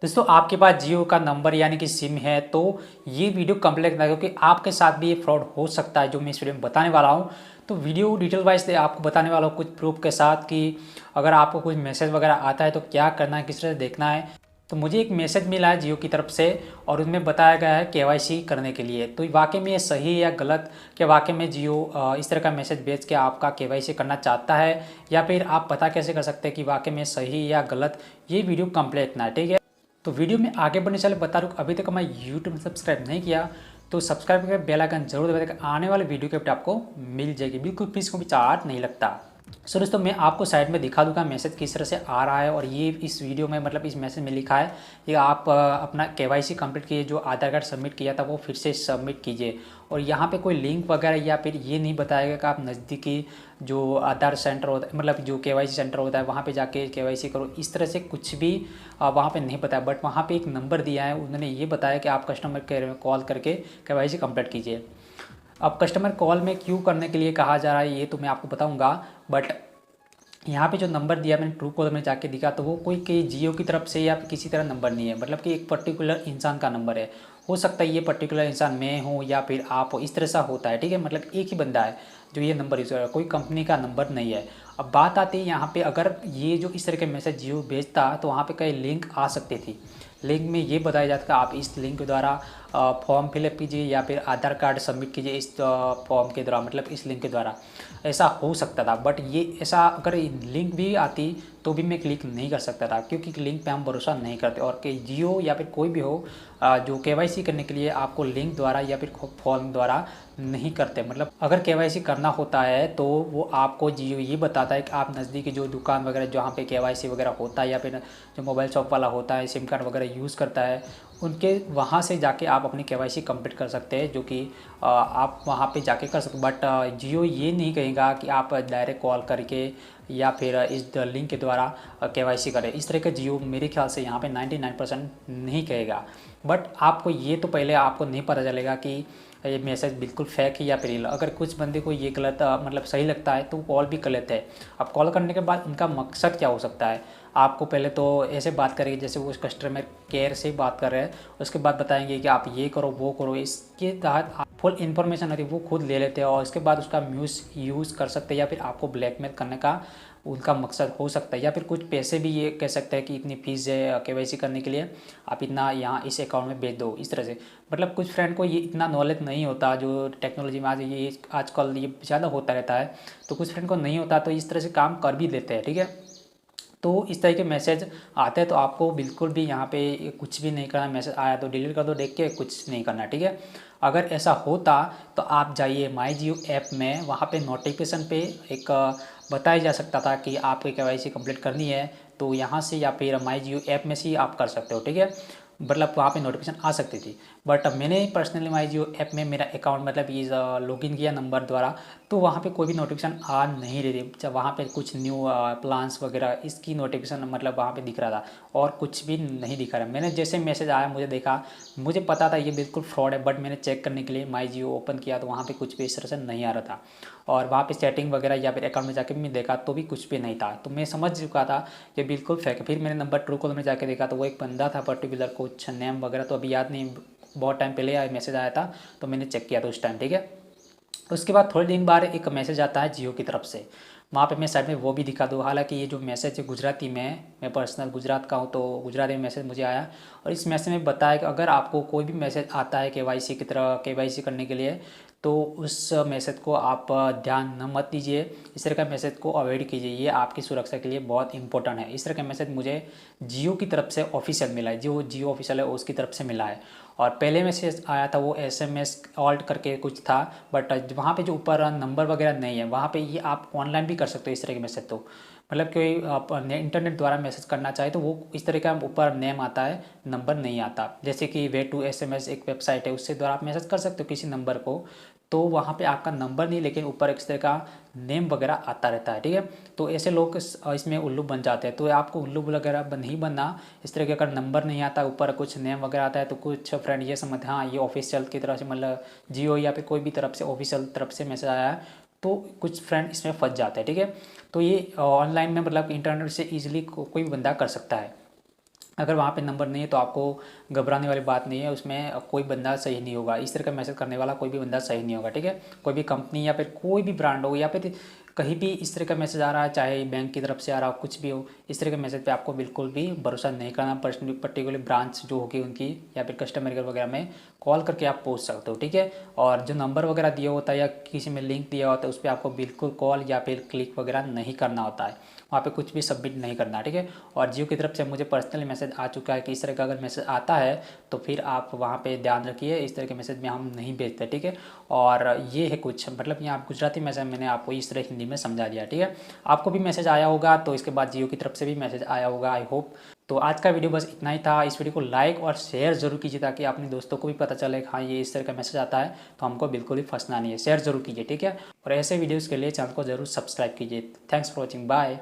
दोस्तों आपके पास जियो का नंबर यानी कि सिम है तो ये वीडियो कंप्लीट करना, क्योंकि आपके साथ भी ये फ्रॉड हो सकता है जो मैं इस वीडियो में बताने वाला हूँ। तो वीडियो डिटेल वाइज आपको बताने वाला हूँ कुछ प्रूफ के साथ कि अगर आपको कुछ मैसेज वगैरह आता है तो क्या करना है, किस तरह से देखना है। तो मुझे एक मैसेज मिला है जियो की तरफ से और उसमें बताया गया है केवाईसी करने के लिए। तो वाकई में ये सही है या गलत, कि वाकई में जियो इस तरह का मैसेज भेज के आपका केवाईसी करना चाहता है, या फिर आप पता कैसे कर सकते हैं कि वाकई में सही या गलत। ये वीडियो कंप्लीट करना है, ठीक है। तो वीडियो में आगे बढ़ने चले बता दूँ, अभी तक हमारे यूट्यूब में सब्सक्राइब नहीं किया तो सब्सक्राइब करके बेल आइकन जरूर दबा देकर आने वाले वीडियो की अपडेट आपको मिल जाएगी, बिल्कुल भी इसको भी चार्ज नहीं लगता। सो दोस्तों मैं आपको साइड में दिखा दूंगा मैसेज किस तरह से आ रहा है। और ये इस वीडियो में मतलब इस मैसेज में लिखा है कि आप अपना केवाईसी कंप्लीट कीजिए, जो आधार कार्ड सबमिट किया था वो फिर से सबमिट कीजिए। और यहाँ पे कोई लिंक वगैरह या फिर ये नहीं बताएगा कि आप नज़दीकी जो आधार सेंटर होता है, मतलब जो केवाईसी सेंटर होता है वहाँ पे जाके केवाईसी करो, इस तरह से कुछ भी वहाँ पे नहीं बताया। बट वहाँ पे एक नंबर दिया है, उन्होंने ये बताया कि आप कस्टमर केयर में कॉल करके केवाईसी कंप्लीट कीजिए। अब कस्टमर कॉल में क्यों करने के लिए कहा जा रहा है ये तो मैं आपको बताऊंगा। बट यहाँ पे जो नंबर दिया मैंने ट्रू कॉलर में जाके दिखा तो वो कोई कि जियो की तरफ से या किसी तरह नंबर नहीं है, मतलब कि एक पर्टिकुलर इंसान का नंबर है। हो सकता है ये पर्टिकुलर इंसान मैं हूँ या फिर आप हो, इस तरह सा होता है, ठीक है। मतलब एक ही बंदा है जो ये नंबर यूज़ कर रहा है, कोई कंपनी का नंबर नहीं है। अब बात आती है यहाँ पे, अगर ये जो इस तरह के मैसेज जियो भेजता तो वहाँ पे कई लिंक आ सकती थी। लिंक में ये बताया जाता है आप इस लिंक के द्वारा फॉर्म फिलअप कीजिए या फिर आधार कार्ड सबमिट कीजिए इस फॉर्म के द्वारा, मतलब इस लिंक के द्वारा। ऐसा हो सकता था, बट ये ऐसा अगर लिंक भी आती तो भी मैं क्लिक नहीं कर सकता था, क्योंकि लिंक पे हम भरोसा नहीं करते। और कि जियो या फिर कोई भी हो जो केवाईसी करने के लिए आपको लिंक द्वारा या फिर फॉर्म द्वारा नहीं करते। मतलब अगर केवाईसी करना होता है तो वो आपको जियो ये बताता है कि आप नज़दीकी जो दुकान वगैरह जहाँ पे केवाईसी वगैरह होता है या फिर जो मोबाइल शॉप वाला होता है सिम कार्ड वगैरह यूज़ करता है, उनके वहाँ से जाके आप अपनी केवाईसी कंप्लीट कर सकते हैं, जो कि आप वहाँ पे जाके कर सकते। बट जियो ये नहीं कहेगा कि आप डायरेक्ट कॉल करके या फिर इस लिंक के द्वारा केवाईसी करें। इस तरह का जियो मेरे ख्याल से यहाँ पे 99% नहीं कहेगा। बट आपको ये तो पहले आपको नहीं पता चलेगा कि ये मैसेज बिल्कुल फेक है या फिर रियल। अगर कुछ बंदे को ये गलत मतलब सही लगता है तो कॉल भी कर लेते हैं। अब कॉल करने के बाद इनका मकसद क्या हो सकता है, आपको पहले तो ऐसे बात करेंगे जैसे वो कस्टमर केयर से बात कर रहे हैं, उसके बाद बताएंगे कि आप ये करो वो करो, इसके तहत फुल इन्फॉर्मेशन होती है वो खुद ले लेते हैं और इसके बाद उसका यूज़ कर सकते हैं या फिर आपको ब्लैकमेल करने का उनका मकसद हो सकता है। या फिर कुछ पैसे भी ये कह सकते हैं कि इतनी फ़ीस है केवाईसी करने के लिए, आप इतना यहाँ इस अकाउंट में भेज दो, इस तरह से। मतलब कुछ फ्रेंड को ये इतना नॉलेज नहीं होता, जो टेक्नोलॉजी में आज ये आजकल ये ज़्यादा होता रहता है, तो कुछ फ्रेंड को नहीं होता तो इस तरह से काम कर भी लेते हैं, ठीक है। तो इस तरह के मैसेज आते हैं तो आपको बिल्कुल भी यहाँ पे कुछ भी नहीं करना, मैसेज आया तो डिलीट कर दो, देख के कुछ नहीं करना, ठीक है। अगर ऐसा होता तो आप जाइए माई जियो ऐप में, वहाँ पे नोटिफिकेशन पे एक बताया जा सकता था कि आपको केवाईसी कंप्लीट करनी है, तो यहाँ से या फिर माई जियो ऐप में से ही आप कर सकते हो, ठीक है। मतलब वहाँ पे नोटिफिकेशन आ सकती थी। बट मैंने पर्सनली माई जियो ऐप में मेरा अकाउंट मतलब ये लॉगिन किया नंबर द्वारा, तो वहाँ पे कोई भी नोटिफिकेशन आ नहीं रही थी। जब वहाँ पे कुछ न्यू प्लान्स वगैरह इसकी नोटिफिकेशन मतलब वहाँ पे दिख रहा था और कुछ भी नहीं दिखा रहा। मैंने जैसे मैसेज आया मुझे देखा, मुझे पता था ये बिल्कुल फ्रॉड है, बट मैंने चेक करने के लिए माई जियो ओपन किया तो वहाँ पे कुछ भी इस तरह से नहीं आ रहा था। और वहाँ पे सेटिंग वगैरह या फिर अकाउंट में जाके भी मैं देखा तो भी कुछ भी नहीं था, तो मैं समझ चुका था कि बिल्कुल फेक है। फिर मैंने नंबर ट्रू कॉलर में जाके देखा तो वो एक बंदा था पर्टिकुलर, कुछ नेम वगैरह तो अभी याद नहीं, बहुत टाइम पहले आया मैसेज आया था तो मैंने चेक किया था उस टाइम, ठीक है। उसके बाद थोड़े दिन बाद एक मैसेज आता है जियो की तरफ से, वहाँ पे मैं साइड में वो भी दिखा दूँ। हालांकि ये जो मैसेज है गुजराती में, मैं पर्सनल गुजरात का हूँ तो गुजराती में मैसेज मुझे आया। और इस मैसेज में बताया कि अगर आपको कोई भी मैसेज आता है केवाईसी की तरह केवाईसी करने के लिए, तो उस मैसेज को आप ध्यान न मत दीजिए, इस तरह का मैसेज को अवॉइड कीजिए, ये आपकी सुरक्षा के लिए बहुत इंपॉर्टेंट है। इस तरह का मैसेज मुझे जियो की तरफ से ऑफिशियल मिला है, जो जियो ऑफिशियल है उसकी तरफ से मिला है। और पहले मैसेज आया था वो SMS ऑल्ट करके कुछ था, बट वहाँ पे जो ऊपर नंबर वगैरह नहीं है, वहाँ पे ये आप ऑनलाइन भी कर सकते हो इस तरह के मैसेज। तो मतलब कोई आप इंटरनेट द्वारा मैसेज करना चाहे तो वो इस तरह का ऊपर नेम आता है, नंबर नहीं आता। जैसे कि वे टू SMS एक वेबसाइट है, उससे द्वारा आप मैसेज कर सकते हो किसी नंबर को, तो वहाँ पे आपका नंबर नहीं लेकिन ऊपर इस तरह का नेम वगैरह आता रहता है, ठीक है। तो ऐसे लोग इसमें उल्लू बन जाते हैं, तो आपको उल्लू वगैरह नहीं बनना। इस तरह के अगर नंबर नहीं आता ऊपर कुछ नेम वगैरह आता है तो कुछ फ्रेंड ये समझते हाँ ये ऑफिशियल की तरफ से मतलब जियो या फिर कोई भी तरफ से ऑफिशियल तरफ से मैसेज आया है, तो कुछ फ्रेंड इसमें फंस जाते हैं, ठीक है। तो ये ऑनलाइन में मतलब इंटरनेट से ईजिली कोई भी बंदा कर सकता है। अगर वहाँ पे नंबर नहीं है तो आपको घबराने वाली बात नहीं है, उसमें कोई बंदा सही नहीं होगा, इस तरह का मैसेज करने वाला कोई भी बंदा सही नहीं होगा, ठीक है। कोई भी कंपनी या फिर कोई भी ब्रांड हो या फिर कहीं भी इस तरह का मैसेज आ रहा है, चाहे बैंक की तरफ से आ रहा हो, कुछ भी हो, इस तरह के मैसेज पे आपको बिल्कुल भी भरोसा नहीं करना। पर्टिकुलर ब्रांच जो होगी उनकी या फिर कस्टमर केयर वगैरह में कॉल करके आप पूछ सकते हो, ठीक है। और जो नंबर वगैरह दिया होता है या किसी में लिंक दिया होता है उस पर आपको बिल्कुल कॉल या फिर क्लिक वगैरह नहीं करना होता है, वहाँ पे कुछ भी सबमिट नहीं करना, ठीक है। और जियो की तरफ से मुझे पर्सनली मैसेज आ चुका है कि इस तरह का अगर मैसेज आता है तो फिर आप वहाँ पे ध्यान रखिए, इस तरह के मैसेज में हम नहीं भेजते, ठीक है। और ये है कुछ, मतलब यहाँ गुजराती मैसेज मैंने आपको इस तरह हिंदी में समझा दिया, ठीक है। आपको भी मैसेज आया होगा, तो इसके बाद जियो की तरफ से भी मैसेज आया होगा, आई होप। तो आज का वीडियो बस इतना ही था। इस वीडियो को लाइक और शेयर जरूर कीजिए ताकि अपने दोस्तों को भी पता चले कि हाँ ये इस तरह का मैसेज आता है, तो हमको बिल्कुल भी फंसना नहीं है। शेयर जरूर कीजिए, ठीक है। और ऐसे वीडियोज़ के लिए चैनल को जरूर सब्सक्राइब कीजिए। Thanks for watching, bye.